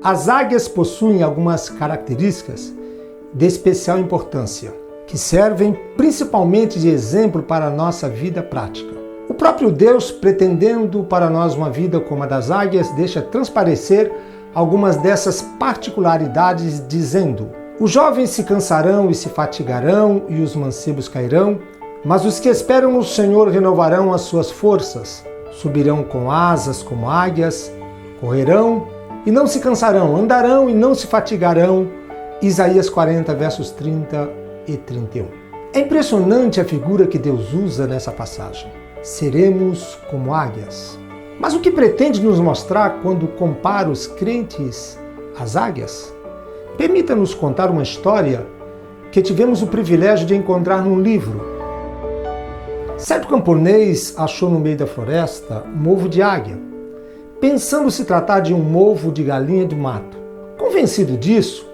As águias possuem algumas características de especial importância, que servem principalmente de exemplo para a nossa vida prática. O próprio Deus, pretendendo para nós uma vida como a das águias, deixa transparecer algumas dessas particularidades, dizendo: os jovens se cansarão e se fatigarão, e os mancebos cairão, mas os que esperam no Senhor renovarão as suas forças, subirão com asas como águias, correrão e não se cansarão, andarão e não se fatigarão. Isaías 40, versos 30 e 31. É impressionante a figura que Deus usa nessa passagem. Seremos como águias. Mas o que pretende nos mostrar quando compara os crentes às águias? Permita-nos contar uma história que tivemos o privilégio de encontrar num livro. Certo camponês achou no meio da floresta um ovo de águia, pensando se tratar de um ovo de galinha do mato. Convencido disso,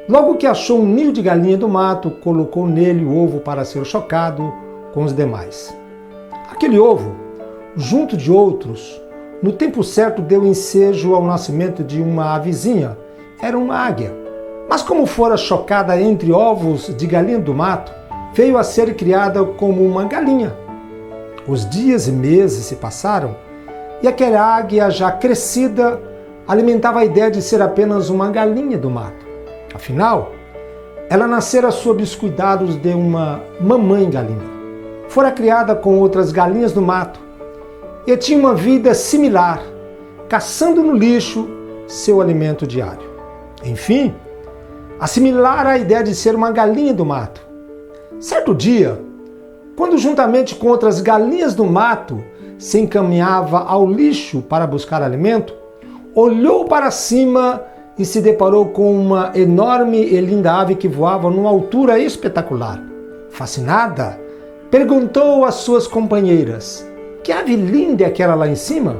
logo que achou um ninho de galinha do mato, colocou nele o ovo para ser chocado com os demais. Aquele ovo, junto de outros, no tempo certo deu ensejo ao nascimento de uma avezinha. Era uma águia. Mas como fora chocada entre ovos de galinha do mato, veio a ser criada como uma galinha. Os dias e meses se passaram e aquela águia já crescida alimentava a ideia de ser apenas uma galinha do mato. Afinal, ela nascera sob os cuidados de uma mamãe galinha. Fora criada com outras galinhas do mato e tinha uma vida similar, caçando no lixo seu alimento diário. Enfim, assimilar a ideia de ser uma galinha do mato. Certo dia, quando juntamente com outras galinhas do mato se encaminhava ao lixo para buscar alimento, olhou para cima e se deparou com uma enorme e linda ave que voava numa altura espetacular. Fascinada, perguntou às suas companheiras: que ave linda é aquela lá em cima?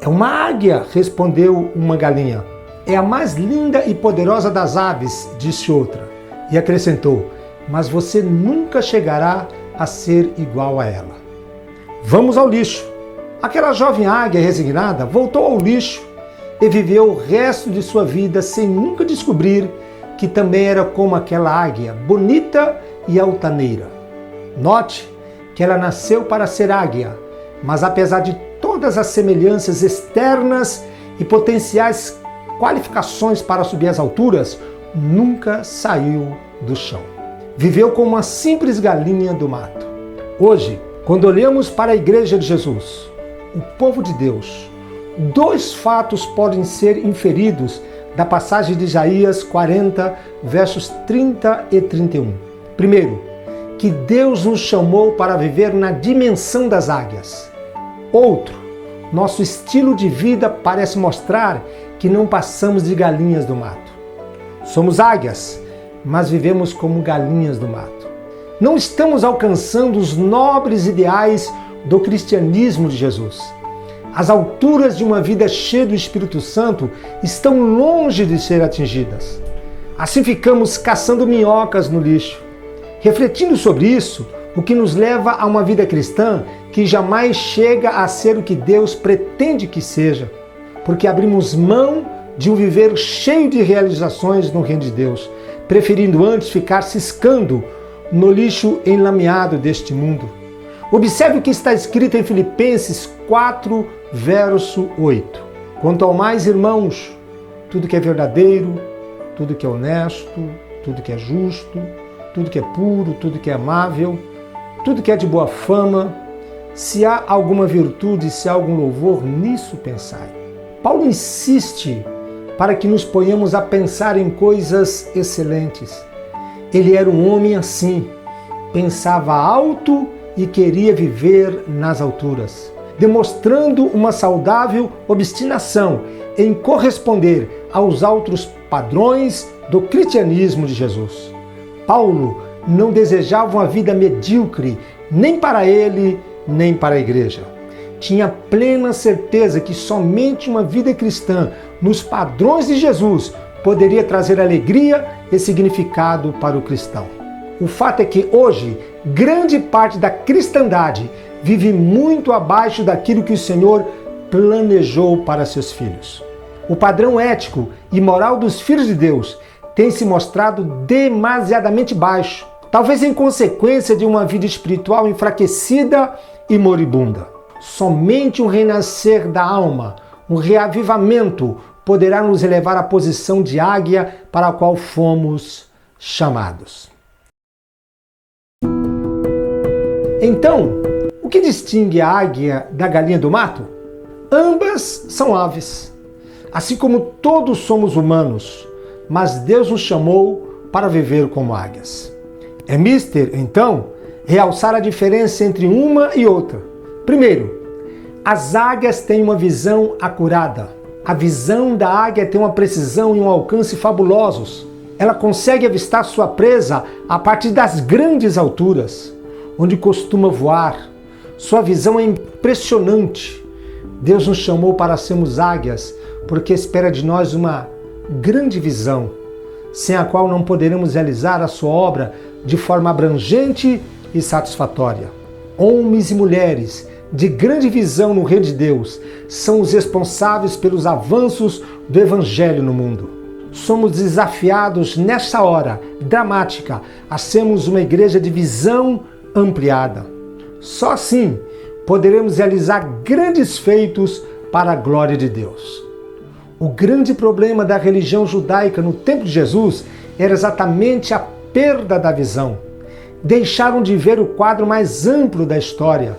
É uma águia, respondeu uma galinha. É a mais linda e poderosa das aves, disse outra. E acrescentou: mas você nunca chegará a ser igual a ela. Vamos ao lixo. Aquela jovem águia resignada voltou ao lixo e viveu o resto de sua vida sem nunca descobrir que também era como aquela águia, bonita e altaneira. Note que ela nasceu para ser águia, mas apesar de todas as semelhanças externas e potenciais qualificações para subir às alturas, nunca saiu do chão. Viveu como uma simples galinha do mato. Hoje, quando olhamos para a Igreja de Jesus, o povo de Deus, dois fatos podem ser inferidos da passagem de Isaías 40, versos 30 e 31. Primeiro, que Deus nos chamou para viver na dimensão das águias. Outro, nosso estilo de vida parece mostrar que não passamos de galinhas do mato. Somos águias, mas vivemos como galinhas do mato. Não estamos alcançando os nobres ideais do cristianismo de Jesus. As alturas de uma vida cheia do Espírito Santo estão longe de ser atingidas. Assim ficamos caçando minhocas no lixo. Refletindo sobre isso, o que nos leva a uma vida cristã que jamais chega a ser o que Deus pretende que seja, porque abrimos mão de um viver cheio de realizações no reino de Deus, preferindo antes ficar ciscando no lixo enlameado deste mundo. Observe o que está escrito em Filipenses 4, verso 8. Quanto ao mais, irmãos, tudo que é verdadeiro, tudo que é honesto, tudo que é justo, tudo que é puro, tudo que é amável, tudo que é de boa fama, se há alguma virtude, se há algum louvor, nisso pensai. Paulo insiste para que nos ponhamos a pensar em coisas excelentes. Ele era um homem assim, pensava alto e queria viver nas alturas, demonstrando uma saudável obstinação em corresponder aos altos padrões do cristianismo de Jesus. Paulo não desejava uma vida medíocre, nem para ele, nem para a igreja. Tinha plena certeza que somente uma vida cristã, nos padrões de Jesus, poderia trazer alegria e significado para o cristão. O fato é que hoje, grande parte da cristandade vive muito abaixo daquilo que o Senhor planejou para seus filhos. O padrão ético e moral dos filhos de Deus tem se mostrado demasiadamente baixo, talvez em consequência de uma vida espiritual enfraquecida e moribunda. Somente um renascer da alma, um reavivamento, poderá nos elevar à posição de águia para a qual fomos chamados. Então, o que distingue a águia da galinha do mato? Ambas são aves, assim como todos somos humanos, mas Deus nos chamou para viver como águias. É mister, então, realçar a diferença entre uma e outra. Primeiro, as águias têm uma visão acurada. A visão da águia tem uma precisão e um alcance fabulosos. Ela consegue avistar sua presa a partir das grandes alturas, onde costuma voar. Sua visão é impressionante. Deus nos chamou para sermos águias, porque espera de nós uma grande visão, sem a qual não poderemos realizar a sua obra de forma abrangente e satisfatória. Homens e mulheres de grande visão no reino de Deus são os responsáveis pelos avanços do Evangelho no mundo. Somos desafiados nessa hora dramática a sermos uma igreja de visão ampliada. Só assim poderemos realizar grandes feitos para a glória de Deus. O grande problema da religião judaica no tempo de Jesus era exatamente a perda da visão. Deixaram de ver o quadro mais amplo da história,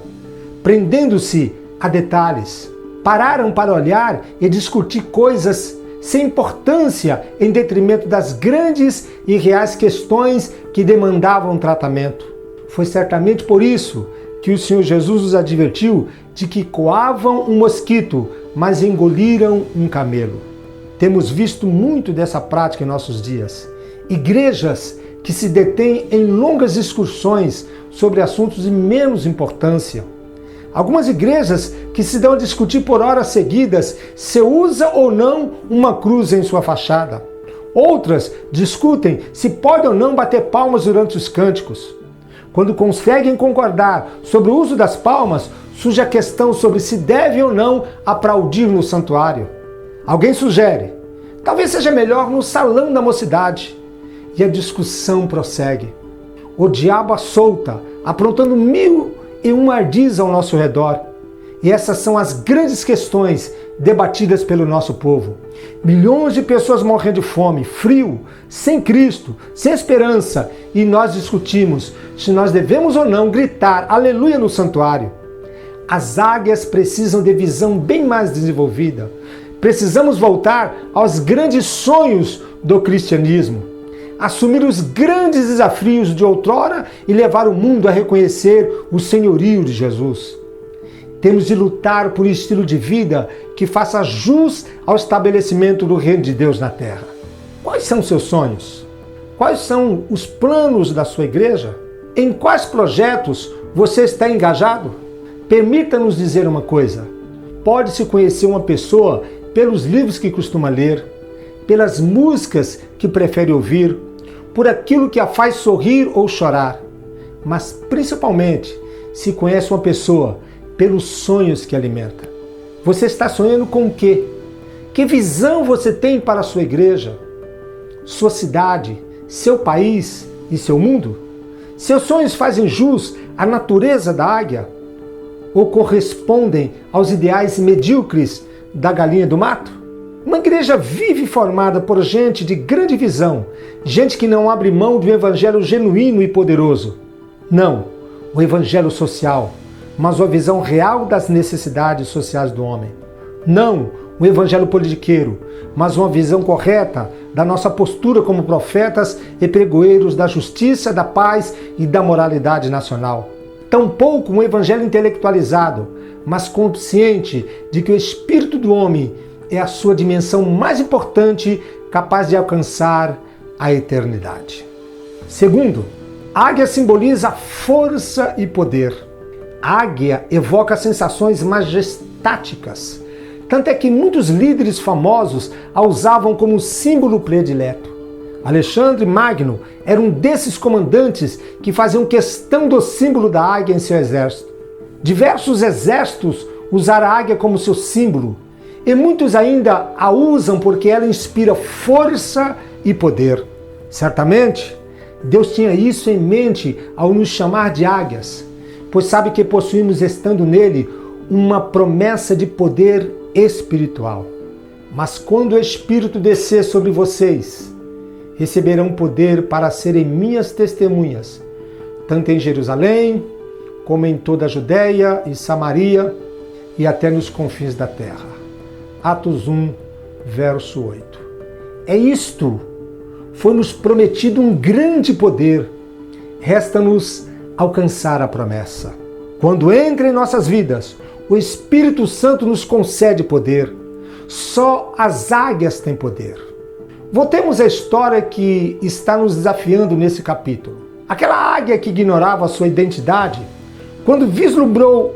prendendo-se a detalhes. Pararam para olhar e discutir coisas sem importância em detrimento das grandes e reais questões que demandavam tratamento. Foi certamente por isso que o Senhor Jesus nos advertiu de que coavam um mosquito, mas engoliram um camelo. Temos visto muito dessa prática em nossos dias. Igrejas que se detêm em longas discussões sobre assuntos de menos importância. Algumas igrejas que se dão a discutir por horas seguidas se usa ou não uma cruz em sua fachada. Outras discutem se pode ou não bater palmas durante os cânticos. Quando conseguem concordar sobre o uso das palmas, surge a questão sobre se deve ou não aplaudir no santuário. Alguém sugere, talvez seja melhor no salão da mocidade. E a discussão prossegue. O diabo assolta, aprontando 1001 ardis ao nosso redor. E essas são as grandes questões debatidas pelo nosso povo. Milhões de pessoas morrendo de fome, frio, sem Cristo, sem esperança. E nós discutimos se nós devemos ou não gritar aleluia no santuário. As águias precisam de visão bem mais desenvolvida. Precisamos voltar aos grandes sonhos do cristianismo. Assumir os grandes desafios de outrora e levar o mundo a reconhecer o senhorio de Jesus. Temos de lutar por um estilo de vida que faça jus ao estabelecimento do reino de Deus na terra. Quais são seus sonhos? Quais são os planos da sua igreja? Em quais projetos você está engajado? Permita-nos dizer uma coisa. Pode-se conhecer uma pessoa pelos livros que costuma ler, pelas músicas que prefere ouvir, por aquilo que a faz sorrir ou chorar, mas principalmente se conhece uma pessoa pelos sonhos que alimenta. Você está sonhando com o quê? Que visão você tem para a sua igreja, sua cidade, seu país e seu mundo? Seus sonhos fazem jus à natureza da águia ou correspondem aos ideais medíocres da galinha do mato? Uma igreja vive formada por gente de grande visão, gente que não abre mão de um evangelho genuíno e poderoso. Não, o evangelho social, mas uma visão real das necessidades sociais do homem. Não, um evangelho politiqueiro, mas uma visão correta da nossa postura como profetas e pregoeiros da justiça, da paz e da moralidade nacional. Tampouco um evangelho intelectualizado, mas consciente de que o espírito do homem é a sua dimensão mais importante, capaz de alcançar a eternidade. Segundo, a águia simboliza força e poder. A águia evoca sensações majestáticas, tanto é que muitos líderes famosos a usavam como símbolo predileto. Alexandre Magno era um desses comandantes que faziam questão do símbolo da águia em seu exército. Diversos exércitos usaram a águia como seu símbolo, e muitos ainda a usam porque ela inspira força e poder. Certamente, Deus tinha isso em mente ao nos chamar de águias, pois sabe que possuímos, estando nele, uma promessa de poder espiritual. Mas quando o Espírito descer sobre vocês, receberão poder para serem minhas testemunhas, tanto em Jerusalém, como em toda a Judéia e Samaria e até nos confins da terra. Atos 1, verso 8. É isto. Foi-nos prometido um grande poder. Resta-nos alcançar a promessa. Quando entra em nossas vidas, o Espírito Santo nos concede poder. Só as águias têm poder. Voltemos à história que está nos desafiando nesse capítulo. Aquela águia que ignorava a sua identidade, quando vislumbrou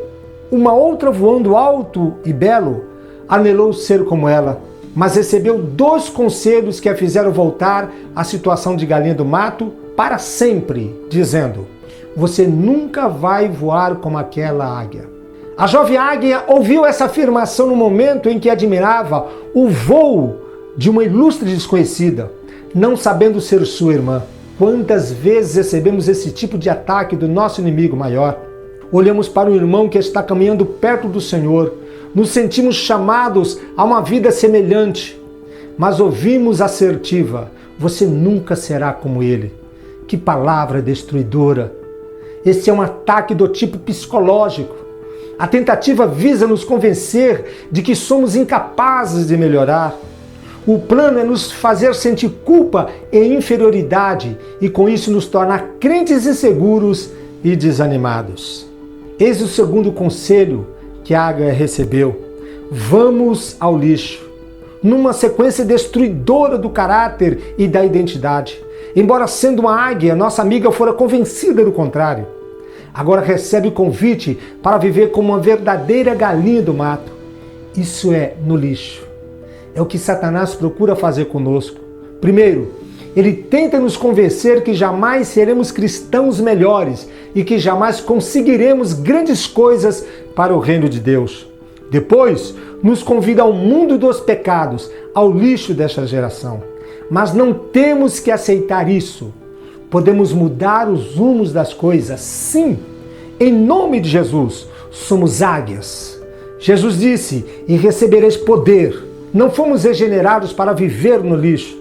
uma outra voando alto e belo, anelou ser como ela, mas recebeu 2 conselhos que a fizeram voltar à situação de galinha do mato para sempre, dizendo: você nunca vai voar como aquela águia. A jovem águia ouviu essa afirmação no momento em que admirava o voo de uma ilustre desconhecida, não sabendo ser sua irmã. Quantas vezes recebemos esse tipo de ataque do nosso inimigo maior? Olhamos para o irmão que está caminhando perto do Senhor, nos sentimos chamados a uma vida semelhante, mas ouvimos assertiva: você nunca será como ele. Que palavra destruidora! Esse é um ataque do tipo psicológico. A tentativa visa nos convencer de que somos incapazes de melhorar. O plano é nos fazer sentir culpa e inferioridade e com isso nos tornar crentes inseguros e desanimados. Eis o segundo conselho que a águia recebeu: vamos ao lixo. Numa sequência destruidora do caráter e da identidade. Embora sendo uma águia, nossa amiga fora convencida do contrário. Agora recebe o convite para viver como uma verdadeira galinha do mato. Isso é no lixo. É o que Satanás procura fazer conosco. Primeiro, ele tenta nos convencer que jamais seremos cristãos melhores e que jamais conseguiremos grandes coisas para o reino de Deus. Depois, nos convida ao mundo dos pecados, ao lixo desta geração. Mas não temos que aceitar isso. Podemos mudar os rumos das coisas, sim. Em nome de Jesus, somos águias. Jesus disse: e recebereis poder. Não fomos regenerados para viver no lixo.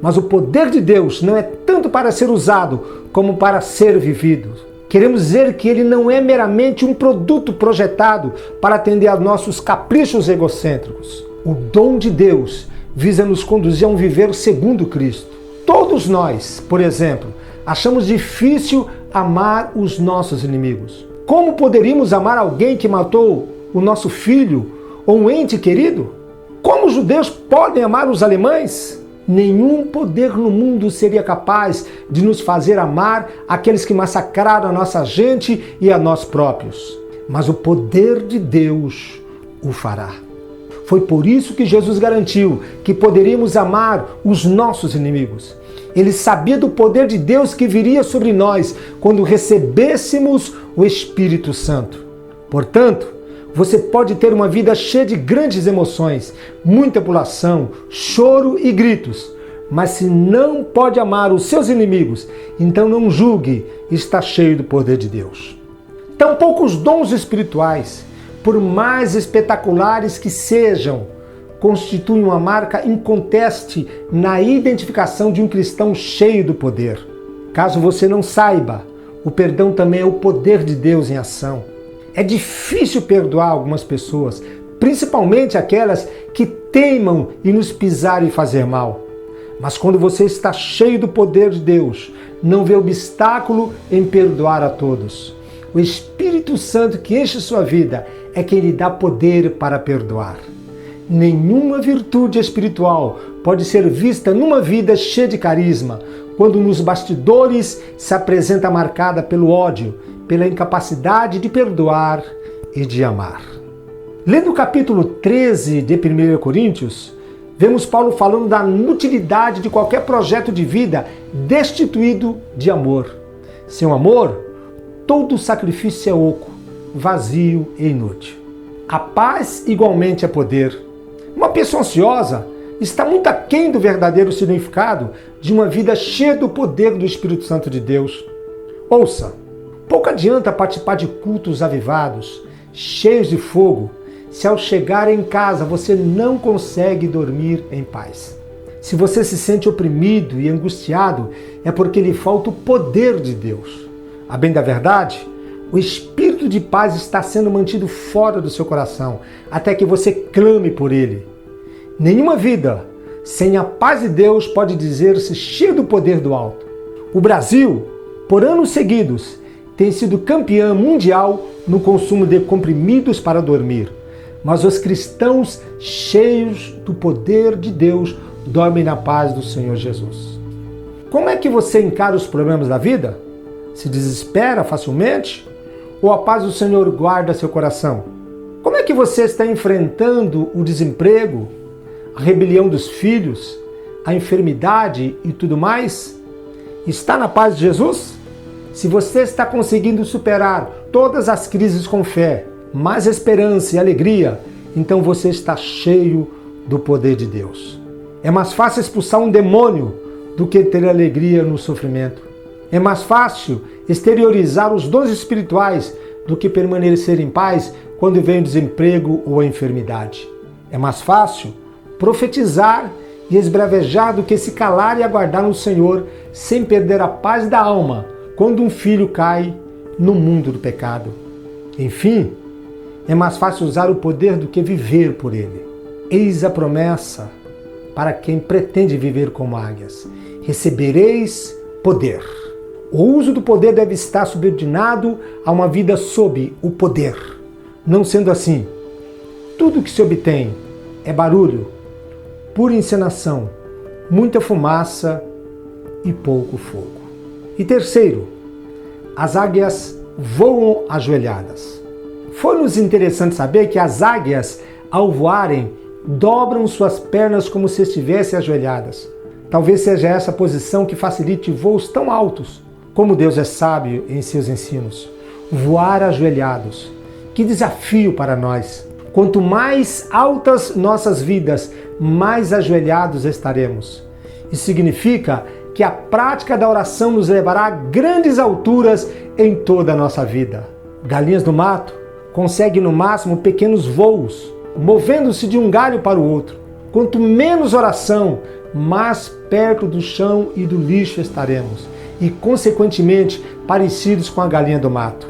Mas o poder de Deus não é tanto para ser usado, como para ser vivido. Queremos dizer que ele não é meramente um produto projetado para atender aos nossos caprichos egocêntricos. O dom de Deus visa nos conduzir a um viver segundo Cristo. Todos nós, por exemplo, achamos difícil amar os nossos inimigos. Como poderíamos amar alguém que matou o nosso filho ou um ente querido? Como os judeus podem amar os alemães? Nenhum poder no mundo seria capaz de nos fazer amar aqueles que massacraram a nossa gente e a nós próprios. Mas o poder de Deus o fará. Foi por isso que Jesus garantiu que poderíamos amar os nossos inimigos. Ele sabia do poder de Deus que viria sobre nós quando recebêssemos o Espírito Santo. Portanto, você pode ter uma vida cheia de grandes emoções, muita pulação, choro e gritos. Mas se não pode amar os seus inimigos, então não julgue estar cheio do poder de Deus. Tampouco os dons espirituais, por mais espetaculares que sejam, constituem uma marca inconteste na identificação de um cristão cheio do poder. Caso você não saiba, o perdão também é o poder de Deus em ação. É difícil perdoar algumas pessoas, principalmente aquelas que teimam em nos pisar e fazer mal. Mas quando você está cheio do poder de Deus, não vê obstáculo em perdoar a todos. O Espírito Santo que enche sua vida é quem lhe dá poder para perdoar. Nenhuma virtude espiritual pode ser vista numa vida cheia de carisma, quando nos bastidores se apresenta marcada pelo ódio, pela incapacidade de perdoar e de amar. Lendo o capítulo 13 de 1 Coríntios, vemos Paulo falando da inutilidade de qualquer projeto de vida destituído de amor. Sem o amor, todo sacrifício é oco, vazio e inútil. A paz igualmente é poder. Uma pessoa ansiosa está muito aquém do verdadeiro significado de uma vida cheia do poder do Espírito Santo de Deus. Ouça, pouco adianta participar de cultos avivados, cheios de fogo, se ao chegar em casa você não consegue dormir em paz. Se você se sente oprimido e angustiado, é porque lhe falta o poder de Deus. A bem da verdade, o espírito de paz está sendo mantido fora do seu coração, até que você clame por ele. Nenhuma vida sem a paz de Deus pode dizer-se cheia do poder do alto. O Brasil, por anos seguidos, tem sido campeão mundial no consumo de comprimidos para dormir. Mas os cristãos cheios do poder de Deus dormem na paz do Senhor Jesus. Como é que você encara os problemas da vida? Se desespera facilmente? Ou a paz do Senhor guarda seu coração? Como é que você está enfrentando o desemprego, a rebelião dos filhos, a enfermidade e tudo mais? Está na paz de Jesus? Se você está conseguindo superar todas as crises com fé, mais esperança e alegria, então você está cheio do poder de Deus. É mais fácil expulsar um demônio do que ter alegria no sofrimento. É mais fácil exteriorizar os dons espirituais do que permanecer em paz quando vem o desemprego ou a enfermidade. É mais fácil profetizar e esbravejar do que se calar e aguardar no Senhor sem perder a paz da alma quando um filho cai no mundo do pecado. Enfim, é mais fácil usar o poder do que viver por ele. Eis a promessa para quem pretende viver como águias. Recebereis poder. O uso do poder deve estar subordinado a uma vida sob o poder. Não sendo assim, tudo que se obtém é barulho, pura encenação, muita fumaça e pouco fogo. E terceiro, as águias voam ajoelhadas. Foi-nos interessante saber que as águias, ao voarem, dobram suas pernas como se estivessem ajoelhadas. Talvez seja essa posição que facilite voos tão altos. Como Deus é sábio em seus ensinos. Voar ajoelhados. Que desafio para nós! Quanto mais altas nossas vidas, mais ajoelhados estaremos. Isso significa que a prática da oração nos levará a grandes alturas em toda a nossa vida. Galinhas do mato conseguem no máximo pequenos voos, movendo-se de um galho para o outro. Quanto menos oração, mais perto do chão e do lixo estaremos e, consequentemente, parecidos com a galinha do mato.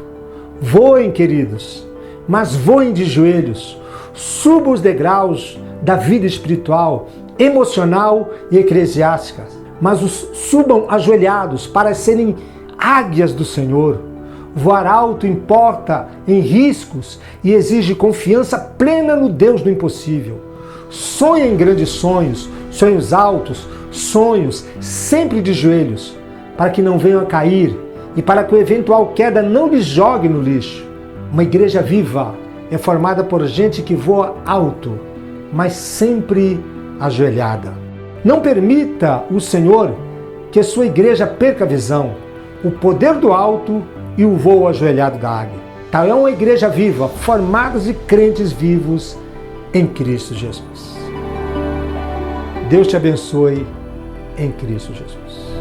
Voem, queridos, mas voem de joelhos. Subam os degraus da vida espiritual, emocional e eclesiástica, mas os subam ajoelhados para serem águias do Senhor. Voar alto importa em riscos e exige confiança plena no Deus do impossível. Sonhem grandes sonhos, sonhos altos, sonhos sempre de joelhos, para que não venham a cair e para que a eventual queda não lhes jogue no lixo. Uma igreja viva é formada por gente que voa alto, mas sempre ajoelhada. Não permita o Senhor que a sua igreja perca a visão, o poder do alto e o voo ajoelhado da águia. Tal é uma igreja viva, formada de crentes vivos em Cristo Jesus. Deus te abençoe em Cristo Jesus.